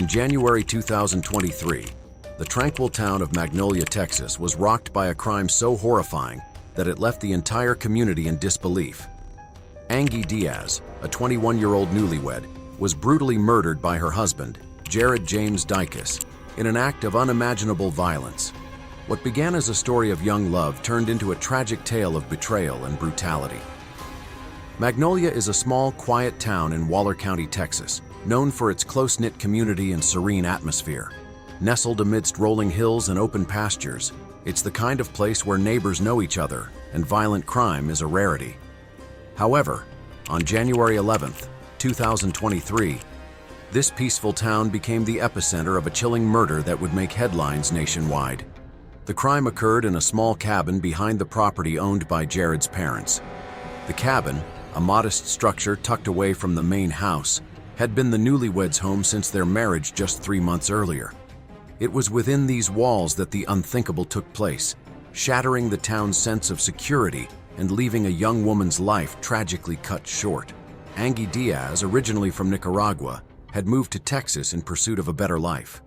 In January 2023, the tranquil town of Magnolia, Texas was rocked by a crime so horrifying that it left the entire community in disbelief. Anggy Diaz, a 21-year-old newlywed, was brutally murdered by her husband, Jared James Diaz, in an act of unimaginable violence. What began as a story of young love turned into a tragic tale of betrayal and brutality. Magnolia is a small, quiet town in Waller County, Texas, known for its close-knit community and serene atmosphere. Nestled amidst rolling hills and open pastures, it's the kind of place where neighbors know each other and violent crime is a rarity. However, on January 11, 2023, this peaceful town became the epicenter of a chilling murder that would make headlines nationwide. The crime occurred in a small cabin behind the property owned by Jared's parents. The cabin, a modest structure tucked away from the main house, had been the newlyweds' home since their marriage just 3 months earlier. It was within these walls that the unthinkable took place, shattering the town's sense of security and leaving a young woman's life tragically cut short. Anggy Diaz, originally from Nicaragua, had moved to Texas in pursuit of a better life.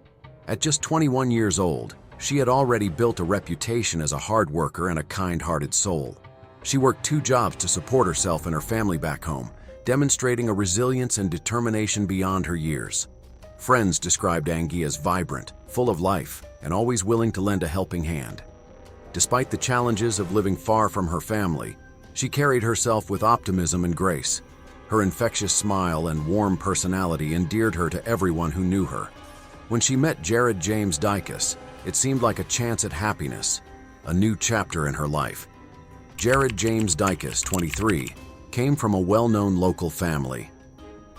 At just 21 years old, she had already built a reputation as a hard worker and a kind-hearted soul. She worked 2 jobs to support herself and her family back home, demonstrating a resilience and determination beyond her years. Friends described Anggy as vibrant, full of life, and always willing to lend a helping hand. Despite the challenges of living far from her family, she carried herself with optimism and grace. Her infectious smile and warm personality endeared her to everyone who knew her. When she met Jared James Diaz, it seemed like a chance at happiness, a new chapter in her life. Jared James Diaz, 23, came from a well-known local family.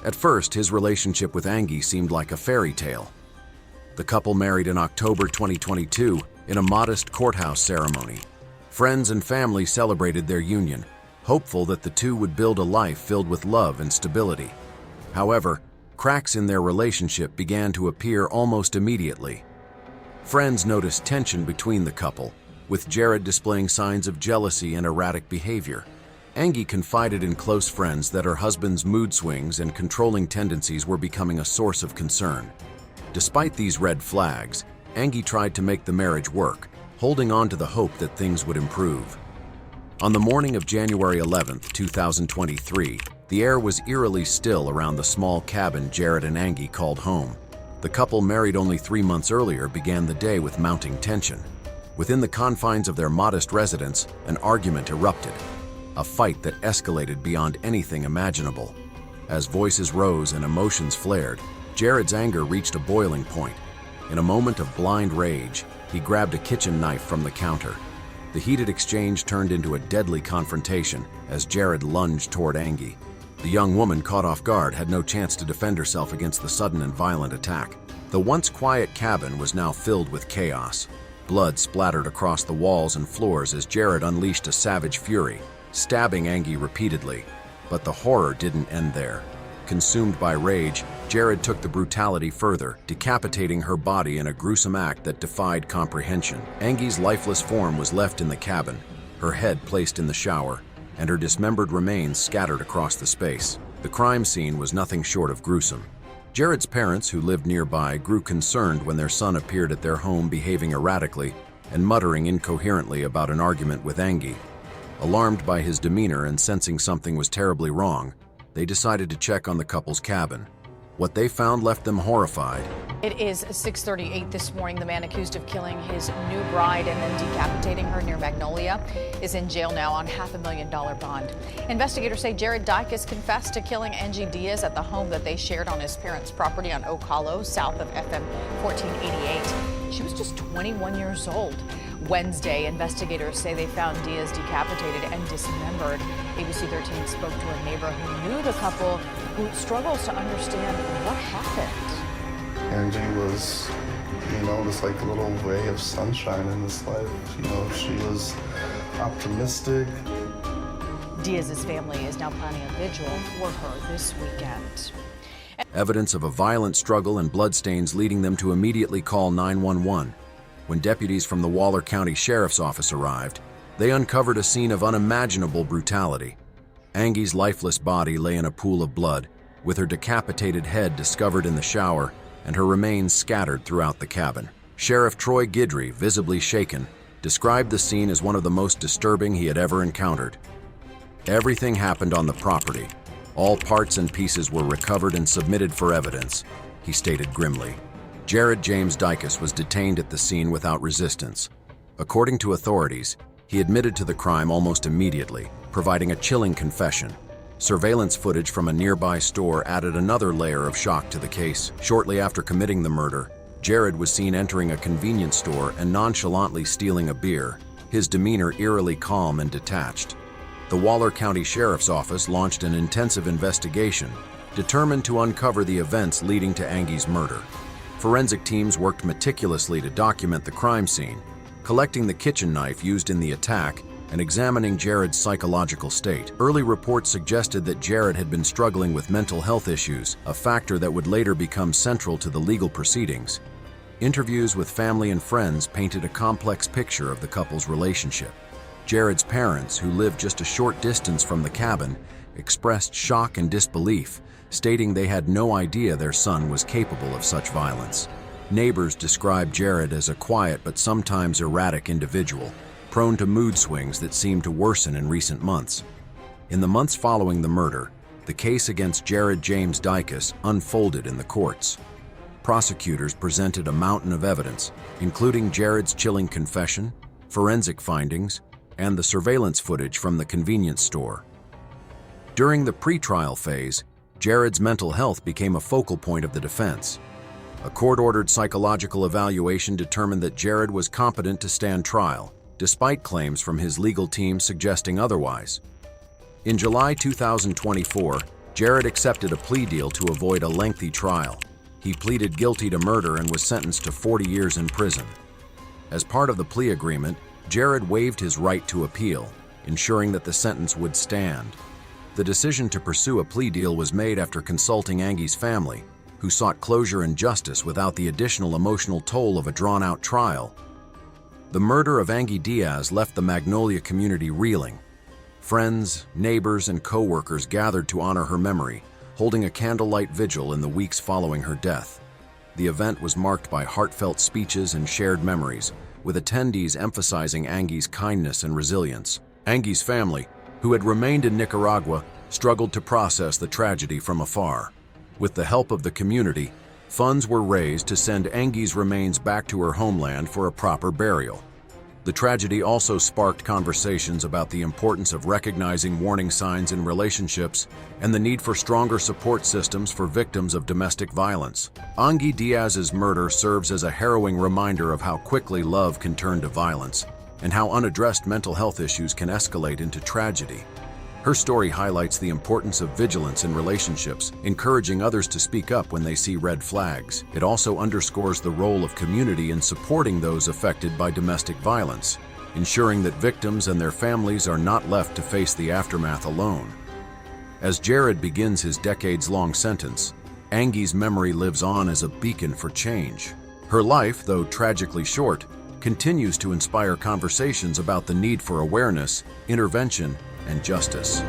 At first, his relationship with Anggy seemed like a fairy tale. The couple married in October 2022 in a modest courthouse ceremony. Friends and family celebrated their union, hopeful that the two would build a life filled with love and stability. However, cracks in their relationship began to appear almost immediately. Friends noticed tension between the couple, with Jared displaying signs of jealousy and erratic behavior. Anggy confided in close friends that her husband's mood swings and controlling tendencies were becoming a source of concern. Despite these red flags, Anggy tried to make the marriage work, holding on to the hope that things would improve. On the morning of January 11, 2023, the air was eerily still around the small cabin Jared and Anggy called home. The couple, married only 3 months earlier, began the day with mounting tension. Within the confines of their modest residence, an argument erupted, a fight that escalated beyond anything imaginable. As voices rose and emotions flared, Jared's anger reached a boiling point. In a moment of blind rage, he grabbed a kitchen knife from the counter. The heated exchange turned into a deadly confrontation as Jared lunged toward Anggy. The young woman, caught off guard, had no chance to defend herself against the sudden and violent attack. The once quiet cabin was now filled with chaos. Blood splattered across the walls and floors as Jared unleashed a savage fury, stabbing Anggy repeatedly. But the horror didn't end there. Consumed by rage, Jared took the brutality further, decapitating her body in a gruesome act that defied comprehension. Anggy's lifeless form was left in the cabin, her head placed in the shower, and her dismembered remains scattered across the space. The crime scene was nothing short of gruesome. Jared's parents, who lived nearby, grew concerned when their son appeared at their home behaving erratically and muttering incoherently about an argument with Anggy. Alarmed by his demeanor and sensing something was terribly wrong, they decided to check on the couple's cabin. What they found left them horrified. It is 6:38 this morning. The man accused of killing his new bride and then decapitating her near Magnolia is in jail now on $500,000 bond. Investigators say Jared Diaz confessed to killing Anggy Diaz at the home that they shared on his parents' property on Oak Hollow, south of FM 1488. She was just 21 years old. Wednesday, investigators say they found Diaz decapitated and dismembered. ABC 13 spoke to a neighbor who knew the couple, who struggles to understand what happened. Anggy was, just like a little ray of sunshine in this life. She was optimistic. Diaz's family is now planning a vigil for her this weekend. Evidence of a violent struggle and bloodstains leading them to immediately call 911. When deputies from the Waller County Sheriff's Office arrived, they uncovered a scene of unimaginable brutality. Anggy's lifeless body lay in a pool of blood, with her decapitated head discovered in the shower and her remains scattered throughout the cabin. Sheriff Troy Guidry, visibly shaken, described the scene as one of the most disturbing he had ever encountered. Everything happened on the property. All parts and pieces were recovered and submitted for evidence, he stated grimly. Jared James Dicus was detained at the scene without resistance. According to authorities, he admitted to the crime almost immediately, providing a chilling confession. Surveillance footage from a nearby store added another layer of shock to the case. Shortly after committing the murder, Jared was seen entering a convenience store and nonchalantly stealing a beer, his demeanor eerily calm and detached. The Waller County Sheriff's Office launched an intensive investigation, determined to uncover the events leading to Anggy's murder. Forensic teams worked meticulously to document the crime scene, collecting the kitchen knife used in the attack and examining Jared's psychological state. Early reports suggested that Jared had been struggling with mental health issues, a factor that would later become central to the legal proceedings. Interviews with family and friends painted a complex picture of the couple's relationship. Jared's parents, who lived just a short distance from the cabin, expressed shock and disbelief, stating they had no idea their son was capable of such violence. Neighbors described Jared as a quiet but sometimes erratic individual, prone to mood swings that seemed to worsen in recent months. In the months following the murder, the case against Jared James Dicus unfolded in the courts. Prosecutors presented a mountain of evidence, including Jared's chilling confession, forensic findings, and the surveillance footage from the convenience store. During the pretrial phase, Jared's mental health became a focal point of the defense. A court-ordered psychological evaluation determined that Jared was competent to stand trial, despite claims from his legal team suggesting otherwise. In July 2024, Jared accepted a plea deal to avoid a lengthy trial. He pleaded guilty to murder and was sentenced to 40 years in prison. As part of the plea agreement, Jared waived his right to appeal, ensuring that the sentence would stand. The decision to pursue a plea deal was made after consulting Anggy's family, who sought closure and justice without the additional emotional toll of a drawn-out trial. The murder of Anggy Diaz left the Magnolia community reeling. Friends, neighbors, and co-workers gathered to honor her memory, holding a candlelight vigil in the weeks following her death. The event was marked by heartfelt speeches and shared memories, with attendees emphasizing Anggy's kindness and resilience. Anggy's family, who had remained in Nicaragua, struggled to process the tragedy from afar. With the help of the community, funds were raised to send Anggy's remains back to her homeland for a proper burial. The tragedy also sparked conversations about the importance of recognizing warning signs in relationships and the need for stronger support systems for victims of domestic violence. Anggy Diaz's murder serves as a harrowing reminder of how quickly love can turn to violence and how unaddressed mental health issues can escalate into tragedy. Her story highlights the importance of vigilance in relationships, encouraging others to speak up when they see red flags. It also underscores the role of community in supporting those affected by domestic violence, ensuring that victims and their families are not left to face the aftermath alone. As Jared begins his decades-long sentence, Anggy's memory lives on as a beacon for change. Her life, though tragically short, continues to inspire conversations about the need for awareness, intervention, and justice.